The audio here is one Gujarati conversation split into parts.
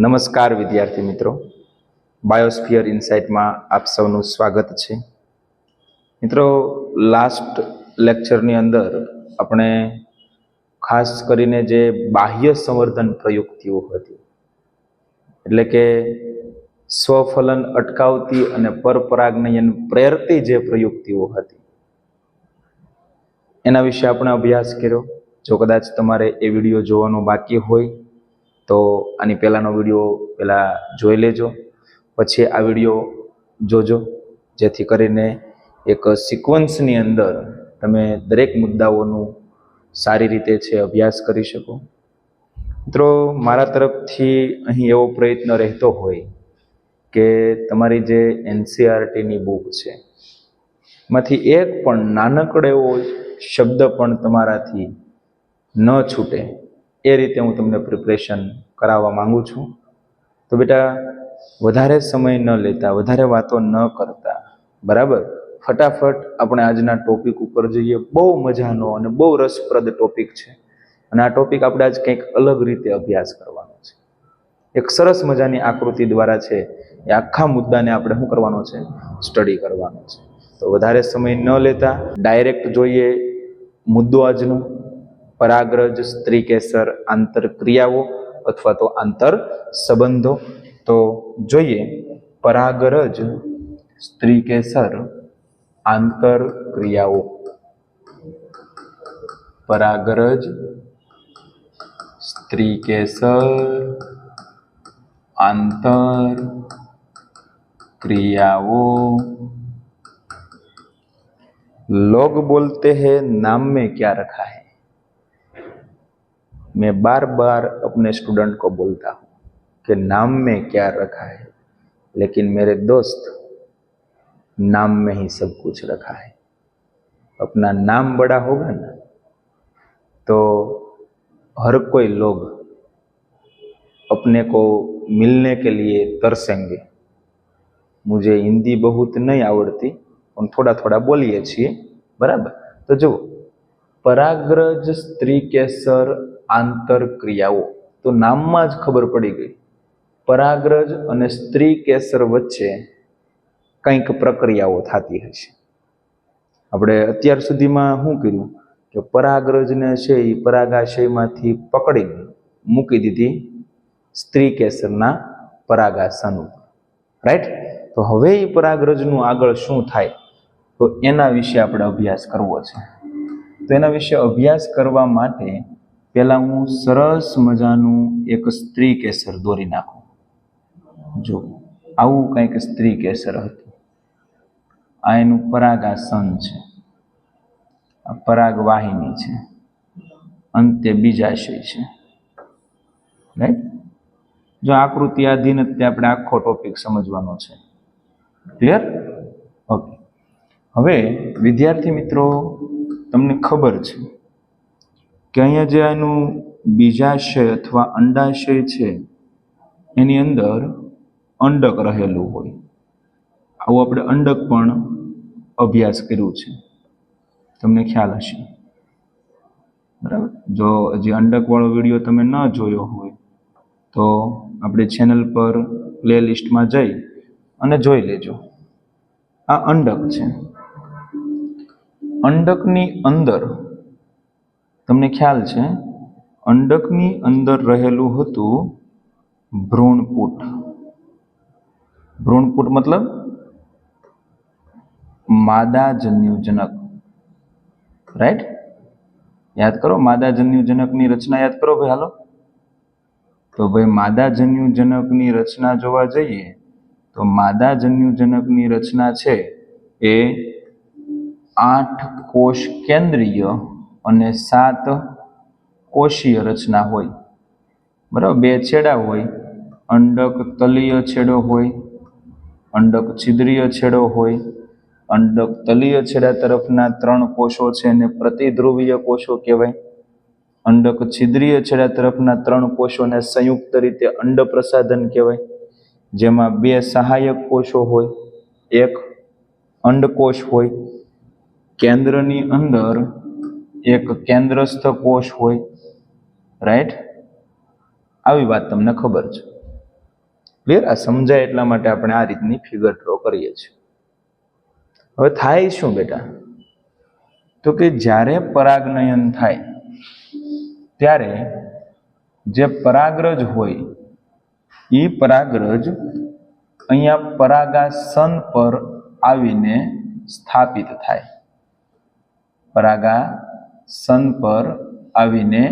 નમસ્કાર વિદ્યાર્થી મિત્રો, બાયોસ્ફિયર ઇનસાઇટમાં આપ સૌનું સ્વાગત છે. મિત્રો, લાસ્ટ લેક્ચરની અંદર આપણે ખાસ કરીને જે બાહ્ય સંવર્ધન પ્રયુક્તિઓ હતી, એટલે કે સ્વફલન અટકાવતી અને પરપરાગનયન પ્રેરતી જે પ્રયુક્તિઓ હતી એના વિશે આપણે અભ્યાસ કર્યો. જો કદાચ તમારે એ વિડીયો જોવાનો બાકી હોય તો આની પહેલાંનો વિડીયો પહેલાં જોઈ લેજો, પછી આ વિડીયો જોજો, જેથી કરીને એક સિક્વન્સની અંદર તમે દરેક મુદ્દાઓનું સારી રીતે છે અભ્યાસ કરી શકો. મિત્રો, મારા તરફથી અહીં એવો પ્રયત્ન રહેતો હોય કે તમારી જે એનસીઆરટીની બુક છે એમાંથી એક પણ નાનકડો એવો શબ્દ પણ તમારાથી ન છૂટે એ રીતે હું તમને પ્રિપરેશન કરાવવા માંગુ છું. તો બેટા, વધારે સમય ન લેતા, વધારે વાતો ન કરતા, બરાબર, ફટાફટ આપણે આજના ટોપિક ઉપર જઈએ. બહુ મજાનો અને બહુ રસપ્રદ ટોપિક છે, અને આ ટોપિક આપણે આજ કંઈક અલગ રીતે અભ્યાસ કરવાનો છે. એક સરસ મજાની આકૃતિ દ્વારા છે એ આખા મુદ્દાને આપણે શું કરવાનો છે? સ્ટડી કરવાનો છે. તો વધારે સમય ન લેતા ડાયરેક્ટ જોઈએ મુદ્દો આજનો: પરાગરજ સ્ત્રીકેસર આંતરક્રિયાઓ અથવા તો આંતર સંબંધો. તો જોઈએ પરાગરજ સ્ત્રીકેસર આંતરક્રિયાઓ. परागरज स्त्रीकेसर आंतर क्रियाओं. लोग बोलते हैं नाम में क्या रखा है. मैं बार बार अपने स्टूडेंट को बोलता हूँ कि नाम में क्या रखा है, लेकिन मेरे दोस्त, नाम में ही सब कुछ रखा है. अपना नाम बड़ा होगा ना तो हर कोई लोग अपने को मिलने के लिए तरसेंगे. मुझे हिंदी बहुत नहीं आवड़ती પણ થોડા થોડા બોલીએ છીએ, બરાબર. તો જુઓ, પરાગરજ સ્ત્રીકેસર આંતરક્રિયાઓ, તો નામમાં જ ખબર પડી ગઈ. પરાગરજ અને સ્ત્રીકેસર વચ્ચે કંઈક પ્રક્રિયાઓ થતી હશે. આપણે અત્યાર સુધીમાં શું કર્યું કે પરાગરજને છે એ પરાગાશયમાંથી પકડી મૂકી દીધી સ્ત્રીકેસરના પરાગાસન ઉપર, રાઈટ. તો હવે એ પરાગરજનું આગળ શું થાય તો એના વિશે આપણે અભ્યાસ કરવો છે. તો એના વિશે અભ્યાસ કરવા માટે પહેલાં હું સરસ મજાનું એક સ્ત્રીકેસર દોરી નાખું. જો આવું કંઈક સ્ત્રીકેસર હતું. આ એનું પરાગાસન છે, આ પરાગવાહિની છે, અંતે બીજાશય છે, રાઈટ. જો આકૃતિ આધીન આપણે આખો ટોપિક સમજવાનો છે. ક્લિયર? ઓકે. હવે વિદ્યાર્થી મિત્રો, તમને ખબર છે કે અહીંયા જે આનું બીજાશય અથવા અંડાશય છે એની અંદર અંડક રહેલું હોય. આવું આપણે અંડક પણ અભ્યાસ કર્યું છે, તમને ખ્યાલ હશે, બરાબર. જો હજી અંડકવાળો વિડીયો તમે ન જોયો હોય તો આપણી ચેનલ પર પ્લે લિસ્ટમાં જઈ અને જોઈ લેજો. આ અંડક છે. અંડકની અંદર તમને ખ્યાલ છે, અંડકની અંદર રહેલું હતું ભ્રૂણપુટ. ભ્રૂણપુટ મતલબ માદાજન્યુજનક, રાઈટ. યાદ કરો, માદાજન્યુજનકની રચના યાદ કરો ભાઈ. હાલો, તો ભાઈ માદાજન્યુજનકની રચના જોવા જઈએ તો માદાજન્યુજનકની રચના છે એ 8 કોષ કેન્દ્રીય અને 7 કોષીય રચના હોય, બરાબર. 2 છેડા હોય, અંડક તલીય છેડો હોય, અંડક છિદ્રીય છેડો હોય. અંડક તલીય છેડા તરફના 3 કોષો છે એને પ્રતિધ્રુવીય કોષો કહેવાય. અંડક છિદ્રીય છેડા તરફના 3 કોષોને સંયુક્ત રીતે અંડપ્રસાધન કહેવાય, જેમાં 2 સહાયક કોષો હોય, 1 અંડકોષ હોય. કેન્દ્રની અંદર 1 કેન્દ્રસ્થ કોષ હોય, રાઈટ. આવી વાત તમને ખબર છે. ક્લિયર? આ સમજાય એટલા માટે આપણે આ રીતની ફિગર ડ્રો કરીએ છીએ. હવે થાય શું બેટા? તો કે જ્યારે પરાગનયન થાય ત્યારે જે પરાગરજ હોય એ પરાગરજ અહીંયા પરાગાસન પર આવીને સ્થાપિત થાય. પરાગાસન પર આવીને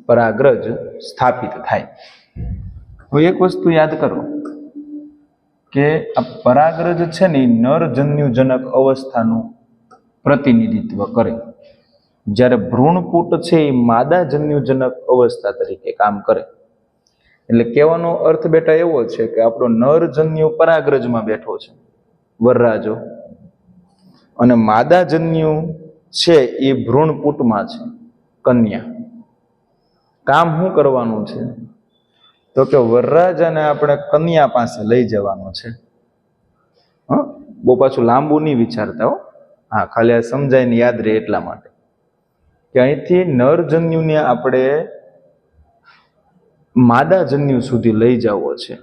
પરાગરજ સ્થાપિત થાય. હવે એક વસ્તુ યાદ કરો કે આ પરાગરજ છે ને નરજન્યુજનક અવસ્થાનું પ્રતિનિધિત્વ કરે, જ્યારે ભ્રૂણપુટ છે એ માદાજન્યુજનક અવસ્થા તરીકે કામ કરે. એટલે કહેવાનો અર્થ બેટા એવો છે કે આપણો નરજન્યુ પરાગરજમાં બેઠો છે વરરાજો, અને માદાજન્યુ છે એ ભ્રૂણપુટમાં છે કન્યા. કામ શું કરવાનું છે? તો કે વરરાજાને આપણે કન્યા પાસે લઈ જવાનો છે. બહુ પાછું લાંબુ નહીં વિચારતા હો, હા, ખાલી આ સમજાય ને યાદ રહે એટલા માટે કે અહીંથી નરજન્યુને આપણે માદાજન્યુ સુધી લઈ જવો છે.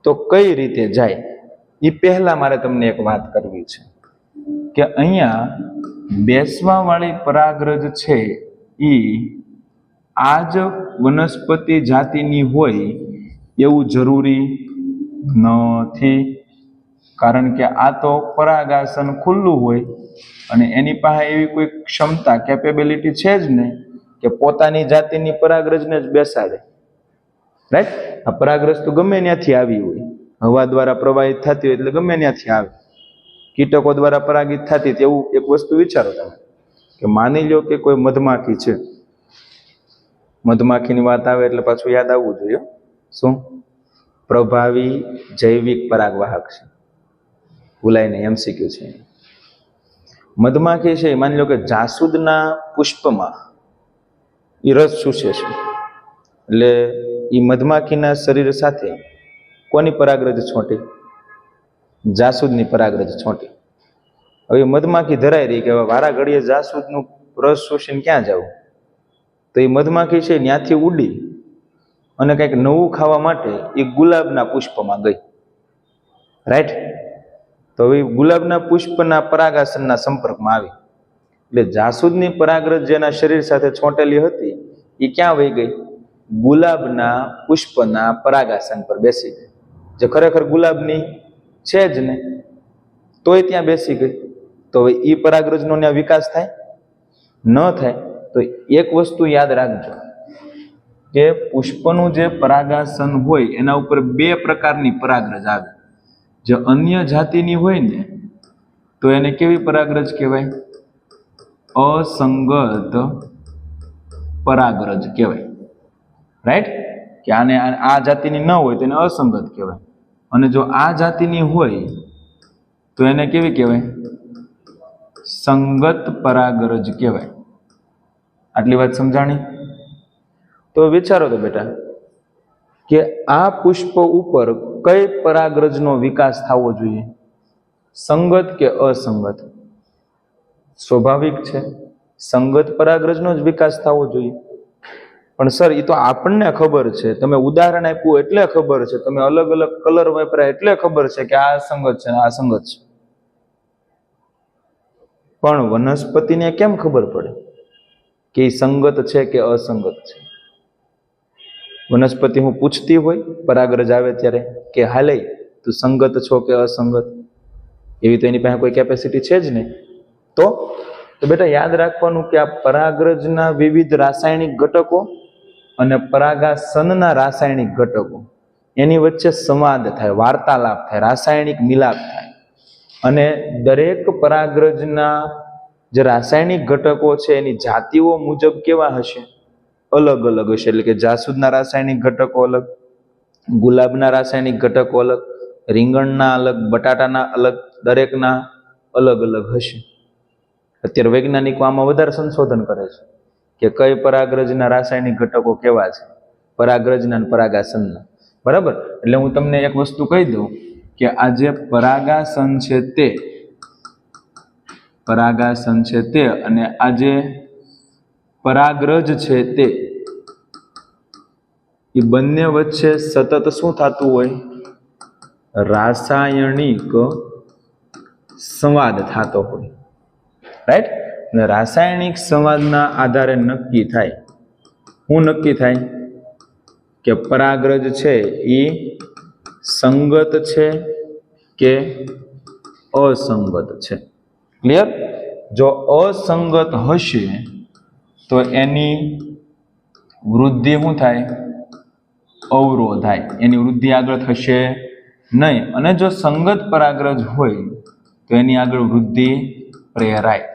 તો કઈ રીતે જાય એ પહેલા મારે તમને એક વાત કરવી છે કે અહીંયા બેસવા વાળી પરાગરજ છે એ આ જ વનસ્પતિ જાતિની હોય એવું જરૂરી નથી, કારણ કે આ તો પરાગાસન ખુલ્લું હોય અને એની પાસે એવી કોઈ ક્ષમતા કેપેબિલિટી છે જ નહીં કે પોતાની જાતિની પરાગરજને જ બેસાડે. રાઈટ? આ પરાગરજ તો ગમે ત્યાંથી આવી હોય, હવા દ્વારા પ્રવાહિત થતી હોય એટલે ગમે ત્યાંથી આવે, કીટકો દ્વારા પરાગિત થતી. એવું એક વસ્તુ વિચારો તમે કે માની લો કે કોઈ મધમાખી છે, મધમાખીની વાત આવે એટલે પાછું યાદ આવવું જોઈએ શું? પ્રભાવી જૈવિક પરાગવાહક છે, ભૂલાય નહીં, એમસીક્યુ છે. મધમાખી છે, માની લો કે જાસૂદના પુષ્પમાં એ રસ ચૂસે છે, એટલે એ મધમાખીના શરીર સાથે કોની પરાગરજ છોંટી? જાસૂદની પરાગરજ છોંટી. હવે મધમાખી ધરાઈ રહી કે હવે વારા ઘડીએ જાસૂદનું રસ શોષીને ક્યાં જવું? તો એ મધમાખી છે ત્યાંથી ઉડી અને કંઈક નવું ખાવા માટે એ ગુલાબના પુષ્પમાં ગઈ. રાઈટ? તો હવે ગુલાબના પુષ્પના પરાગાસનના સંપર્કમાં આવી એટલે જાસૂદની પરાગરજ જેના શરીર સાથે છોંટેલી હતી એ ક્યાં વહી ગઈ? ગુલાબના પુષ્પના પરાગાસન પર બેસી ગઈ, જે ખરેખર ગુલાબની છે જ ને, તોય ત્યાં બેસી ગઈ. તો હવે એ પરાગરજનો ત્યાં વિકાસ થાય? ન થાય. તો એક વસ્તુ યાદ રાખજો કે પુષ્પનું જે પરાગાસન હોય એના ઉપર બે પ્રકારની પરાગરજ આવે. જે અન્ય જાતિની હોય ને તો એને કેવી પરાગરજ કહેવાય? અસંગત પરાગરજ કહેવાય. રાઈટ? કે આને આ જાતિની ન હોય તો એને અસંગત કહેવાય, અને જો આ જાતિની હોય તો એને કેવી કહેવાય? સંગત પરાગરજ કહેવાય. આટલી વાત સમજાણી? તો વિચારો તો બેટા કે આ પુષ્પ ઉપર કઈ પરાગરજનો વિકાસ થવો જોઈએ? સંગત કે અસંગત? સ્વાભાવિક છે સંગત પરાગરજનો જ વિકાસ થવો જોઈએ. પણ સર એ તો આપણને ખબર છે, તમે ઉદાહરણ આપ્યું એટલે ખબર છે, તમે અલગ અલગ કલર વાપર્યા એટલે ખબર છે કે આ સંગત છે આ સંગત છે. પણ વનસ્પતિને કેમ ખબર પડે કે એ સંગત છે કે અસંગત છે? વનસ્પતિ હું પૂછતી હોય પરાગરજ આવે ત્યારે કે હાલે તું સંગત છો કે અસંગત? એવી તો એની પાસે કોઈ કેપેસિટી છે જ નહીં. તો બેટા યાદ રાખવાનું કે આ પરાગરજના વિવિધ રાસાયણિક ઘટકો અને પરાગાસનના રાસાયણિક ઘટકો એની વચ્ચે સંવાદ થાય, વાર્તાલાપ થાય, રાસાયણિક મિલાપ થાય, અને દરેક પરાગરજના જે રાસાયણિક ઘટકો છે એની જાતિઓ મુજબ કેવા હશે? અલગ અલગ હશે. એટલે કે જાસૂદના રાસાયણિક ઘટકો અલગ, ગુલાબના રાસાયણિક ઘટકો અલગ, રીંગણના અલગ, બટાટાના અલગ, દરેકના અલગ અલગ હશે. અત્યારે વૈજ્ઞાનિકો આમાં વધારે સંશોધન કરે છે કે કઈ પરાગરજના રાસાયણિક ઘટકો કેવા છે, પરાગરજના અને પરાગાસનના. બરાબર? એટલે હું તમને એક વસ્તુ કહી દઉં કે આ જે પરાગાસન છે તે અને આ જે પરાગરજ છે તે એ બંને વચ્ચે સતત શું થતું હોય? રાસાયણિક સંવાદ થતો હોય, રાઈટ? અને રાસાયણિક સંવાદના આધારે નક્કી થાય, શું નક્કી થાય? કે પરાગરજ છે એ સંગત છે કે અસંગત છે. ક્લિયર? જો અસંગત હશે તો એની વૃદ્ધિ શું થાય? અવરોધાય, એની વૃદ્ધિ આગળ થશે નહીં. અને જો સંગત પરાગરજ હોય તો એની આગળ વૃદ્ધિ પ્રેરાય,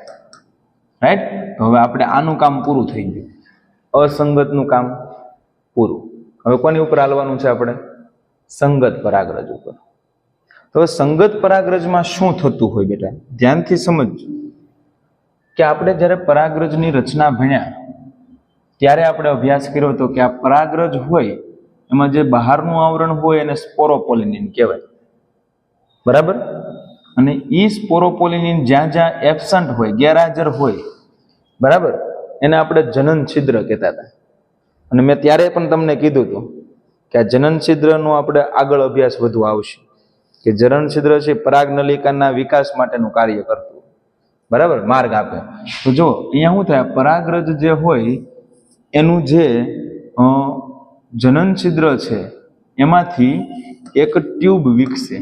રાઈટ? તો હવે આપણે આનું કામ પૂરું થઈ ગયું, અસંગતનું કામ પૂરું. હવે કોની ઉપર હાલવાનું છે આપણે? સંગત પરાગરજ ઉપર. તો સંગત પરાગરજમાં શું થતું હોય બેટા? ધ્યાનથી સમજજો કે આપણે જ્યારે પરાગરજની રચના ભણ્યા ત્યારે આપણે અભ્યાસ કર્યો હતો કે આ પરાગરજ હોય એમાં જે બહારનું આવરણ હોય એને સ્પોરોપોલિનિન કહેવાય, બરાબર? અને એ સ્પોરોપોલિનિન જ્યાં જ્યાં એબસન્ટ હોય, ગેરહાજર હોય, બરાબર, એને આપણે જનન છિદ્ર કહેતા હતા. અને મેં ત્યારે પણ તમને કીધું હતું કે આ જનન છિદ્રનો આપણે આગળ અભ્યાસ વધુ આવશે, કે જનન છિદ્ર છે પરાગ નલિકાના વિકાસ માટેનું કાર્ય કરતું, બરાબર, માર્ગ આપે. તો જો અહીંયા શું થાય? પરાગરજ જે હોય એનું જે જનન છિદ્ર છે એમાંથી એક ટ્યુબ વિકસે,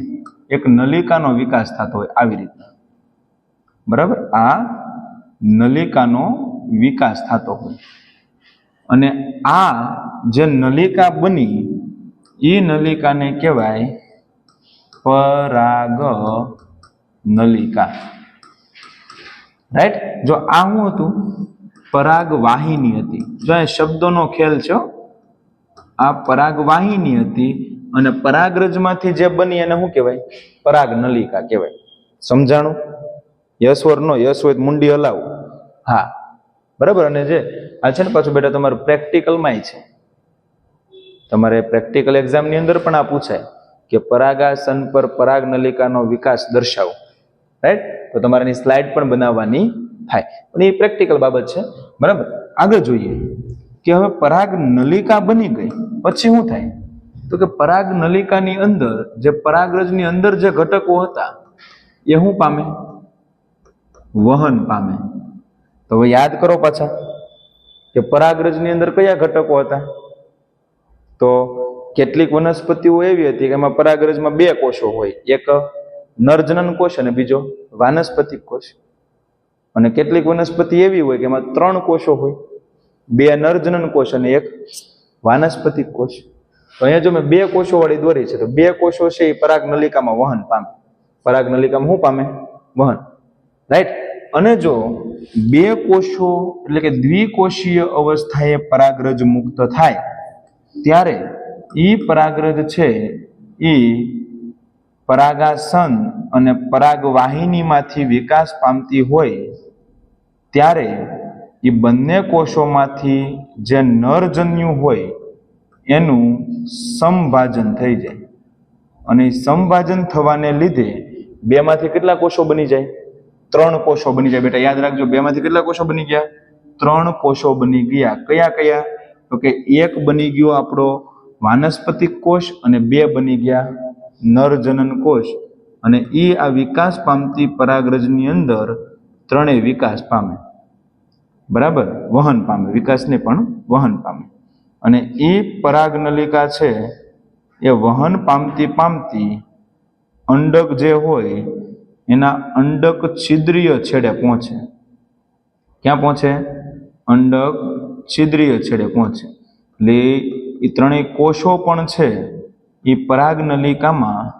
એક નલિકાનો વિકાસ થતો હોય આવી રીતના, બરાબર? આ નલિકાનો વિકાસ થતો હોય અને આ જે નલિકા બની એ નલિકાને કહેવાય પરાગ નલિકા, રાઈટ? જો આ શું હતું? પરાગ વાહિની હતી. જો આ શબ્દોનો ખેલ છે, આ પરાગ વાહિની હતી અને પરાગરજમાંથી જે બની એને શું કહેવાય? પરાગ નલિકા કહેવાય. સમજાણું? Yes or no? યસ હોય મુંડી હલાવો, હા, બરાબર. અને જે આ છે ને પાછું બેટા તમારું પ્રેક્ટિકલમાં છે, તમારે પ્રેક્ટિકલ એક્ઝામની અંદર પણ આ પૂછાય કે પરાગાસન પર પરાગ નલિકાનો વિકાસ દર્શાવો, રાઈટ? તો તમારે એની સ્લાઇડ પણ બનાવવાની થાય, પણ એ પ્રેક્ટિકલ બાબત છે, બરાબર. આગળ જોઈએ કે હવે પરાગ નલિકા બની ગઈ પછી શું થાય? તો કે પરાગ નલિકાની અંદર જે પરાગરજની અંદર જે ઘટકો હતા એ શું પામે? વહન પામે. તો હવે યાદ કરો પાછા કે પરાગરજની અંદર કયા ઘટકો હતા? તો કેટલીક વનસ્પતિઓ એવી હતી કે એમાં પરાગરજમાં બે કોષો હોય, એક નરજનન કોષ અને બીજો વાનસ્પતિક કોષ. અને કેટલીક વનસ્પતિ એવી હોય કે એમાં 3 કોષો હોય, 2 નરજનન કોષ અને એક વાનસ્પતિક કોષ. તો અહીંયા જો મેં 2 કોષો વાળી દોરી છે તો 2 કોષો છે એ પરાગ નલિકામાં વહન પામે. પરાગ નલિકામાં શું પામે? વહન, રાઈટ? અને જો 2 કોષો એટલે કે દ્વિકોષીય અવસ્થાએ પરાગરજ મુક્ત થાય ત્યારે ઈ પરાગરજ છે એ પરાગાસન અને પરાગવાહિનીમાંથી વિકાસ પામતી હોય ત્યારે એ બંને કોષોમાંથી જે નરજન્યુ હોય એનું સમભાજન થઈ જાય. અને સમભાજન થવાને લીધે 2 માંથી કેટલા કોષો બની જાય? 3 કોષો બની જાય. બેટા યાદ રાખજો, 2 માંથી કેટલા કોષો બની ગયા? 3 કોષો બની ગયા. કયા કયા? તો કે 1 બની ગયો આપણો વાનસ્પતિક કોષ અને 2 બની ગયા નરજનન કોષ. અને એ આ વિકાસ પામતી પરાગરજની અંદર 3 વિકાસ પામે, બરાબર, વહન પામે, વિકાસને પણ વહન પામે. અને એ પરાગ નલિકા છે એ વહન પામતી અંડક જે હોય એના અંડક છિદ્રીય છેડે પહોંચે. ક્યાં પહોંચે? અંડક છિદ્રીય છેડે પહોંચે. એટલે એ 3 કોષો પણ છે એ પરાગ નલિકામાં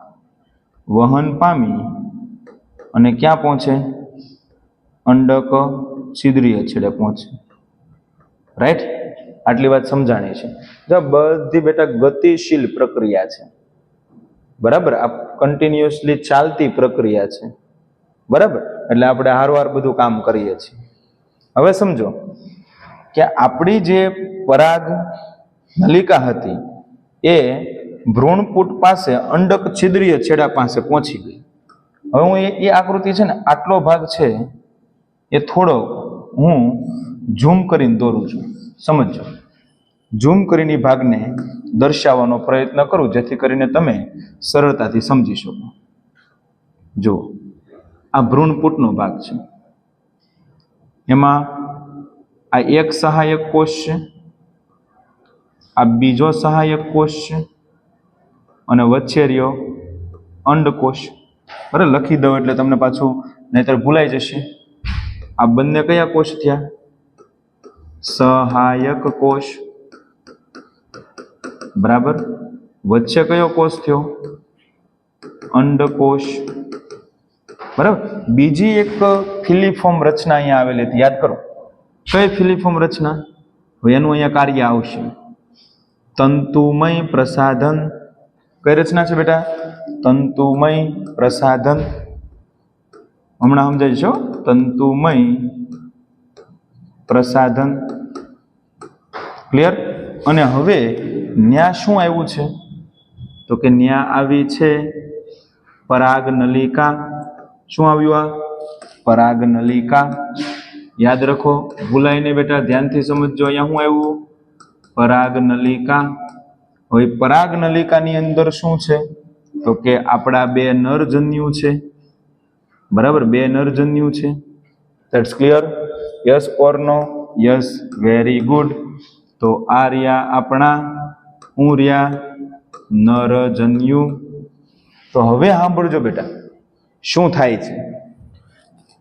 વહન પામી અને ક્યાં પહોંચે? અંડક છિદ્રીય છેડે પહોંચે, રાઈટ? આટલી વાત સમજાણી છે. જો બધી બેટા ગતિશીલ પ્રક્રિયા છે, બરાબર, આ કન્ટિન્યુઅસલી ચાલતી પ્રક્રિયા છે, બરાબર. એટલે આપણે હારવાર બધું કામ કરીએ છીએ. હવે સમજો કે આપણી જે પરાગ નલિકા હતી એ ભ્રૂણપુટ પાસે અંડક છિદ્રીય છેડા પાસે પહોંચી ગઈ. હવે હું એ આકૃતિ છે ને આટલો ભાગ છે એ થોડો હું ઝૂમ કરીને દોરું છું, સમજો. ઝૂમ કરીને ભાગને દર્શાવવાનો પ્રયત્ન કરું જેથી કરીને તમે સરળતાથી સમજી શકો. જો આ ભ્રૂણપૂટનો ભાગ છે, એમાં આ એક સહાયક કોષ છે, આ બીજો સહાયક કોષ છે અને વચ્ચે રહ્યો અંડકોષ. બરાબર, લખી દઉં એટલે તમને પાછું નહીતર ભૂલાઈ જશે. આ બંને કયા કોષ થયા? સહાયક કોષ. બરાબર, વચ્ચે કયો કોષ થયો? અંડકોષ. બરાબર, બીજી એક ફિલિફોર્મ રચના અહીંયા આવેલી હતી, યાદ કરો. કઈ ફિલિફોર્મ રચના? હવે એનું અહીંયા કાર્ય આવશે. તંતુમય પ્રસાધન. કઈ રચના છે બેટા? તંતુમય પ્રસાધન. હમણાં સમજાય છો. તંતુમય પ્રસાધન. ક્લિયર? અને હવે ન્યા શું આવ્યું છે? તો કે ન્યા આવી છે પરાગનલિકા. શું આવ્યું? આ પરાગનલિકા. યાદ રાખો, ભૂલાય નહીં બેટા, ધ્યાનથી સમજજો. અહીંયા શું આવ્યું? પરાગનલિકા. હવે પરાગનલિકાની અંદર શું છે? તો કે આપણા બે નરજન્યુ છે. બરાબર, બે નરજન્યુ છે. That's clear? Yes or no? Yes, very good. તો આ રહ્યા આપણા રહ્યા નરજન્યુ. તો હવે સાંભળજો બેટા, શું થાય છે?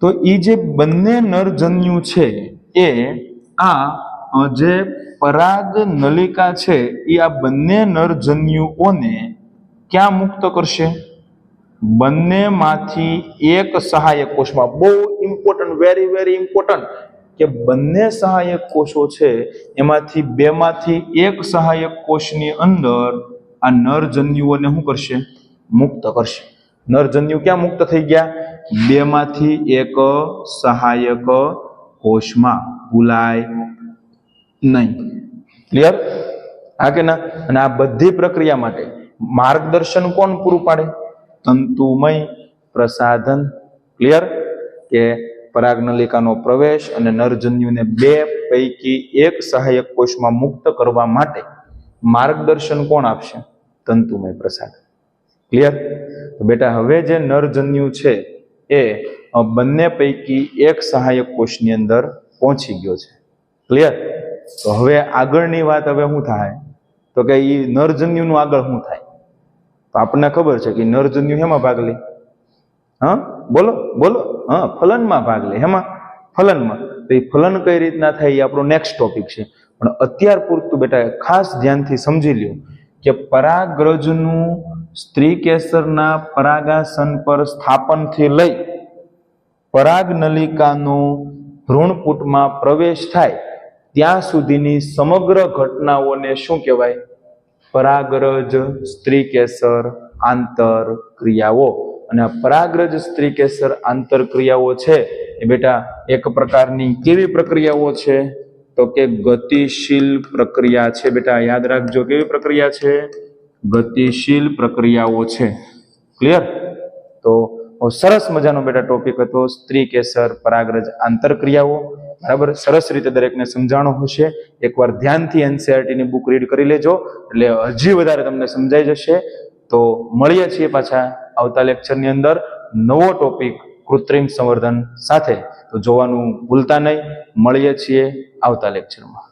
તો એ જે બંને નરજન્યુ છે એ આ જે પરાગ નલિકા છે એ આ બંને નરજન્યુઓને ક્યાં મુક્ત કરશે? બંનેમાંથી એક સહાયક કોષમાં. બહુ ઇમ્પોર્ટન્ટ, વેરી વેરી ઇમ્પોર્ટન્ટ, કે બંને સહાયક કોષો છે એમાંથી બેમાંથી એક સહાયક કોષની અંદર આ નરજન્યુઓને શું કરશે? મુક્ત કરશે. નરજન્યુ ક્યાં મુક્ત થઈ ગયા? બેમાંથી એક સહાયક કોષમાં. ભૂલાય નહીં. ક્લિયર? હા કે ના? અને આ બધી પ્રક્રિયા માટે માર્ગદર્શન કોણ પૂરું પાડે? તંતુમય પ્રસાધન. ક્લિયર? કે પરાગનલિકાનો પ્રવેશ અને નરજન્યુને બે પૈકી એક સહાયક કોષમાં મુક્ત કરવા માટે માર્ગદર્શન કોણ આપશે? તંતુમય પ્રસાધન. ક્લિયર? તો બેટા હવે જે નરજન્યુ છે એ બંને પૈકી એક સહાયક કોષની અંદર પહોંચી ગયો છે. ક્લિયર? તો હવે આગળની વાત હવે શું થાય? તો કે એ નરજન્યુનું આગળ શું થાય? તો આપણને ખબર છે કે નરજન્યુ હેમાં ભાગ લે? હા, બોલો બોલો. હા, ફલનમાં ભાગ લે. હેમાં? ફલનમાં. તો એ ફલન કઈ રીતના થાય એ આપણો નેક્સ્ટ ટોપિક છે. પણ અત્યાર પૂરતું બેટા ખાસ ધ્યાનથી સમજી લ્યો કે પરાગરજનું સ્ત્રી કેસરના પરાગાસન પર સ્થાપનથી લઈ પરાગનલિકાનો ભ્રૂણપૂટમાં પ્રવેશ થાય ત્યાં સુધીની સમગ્ર ઘટનાઓને શું કહેવાય? પરાગરજ સ્ત્રીકેસર આંતરક્રિયાઓ. અને આ પરાગરજ સ્ત્રીકેસર આંતરક્રિયાઓ છે એ બેટા એક પ્રકારની કેવી પ્રક્રિયાઓ છે? તો કે ગતિશીલ પ્રક્રિયા છે. બેટા યાદ રાખજો, કેવી પ્રક્રિયા છે? ગતિશીલ પ્રક્રિયાઓ છે. ક્લિયર? તો સરસ મજાનો બેટા ટોપિક હતો સ્ત્રીકેસર પરાગરજ આંતરક્રિયાઓ. બરાબર, સરસ રીતે દરેકને સમજાણો હશે. એકવાર ધ્યાનથી એનસીઈઆરટી ની બુક રીડ કરી લેજો એટલે હજી વધારે તમને સમજાઈ જશે. તો મળીએ છીએ પાછા આવતા લેક્ચરની અંદર નવો ટોપિક કૃત્રિમ સંવર્ધન સાથે. તો જોવાનું ભૂલતા નહીં. મળીએ છીએ આવતા લેક્ચરમાં.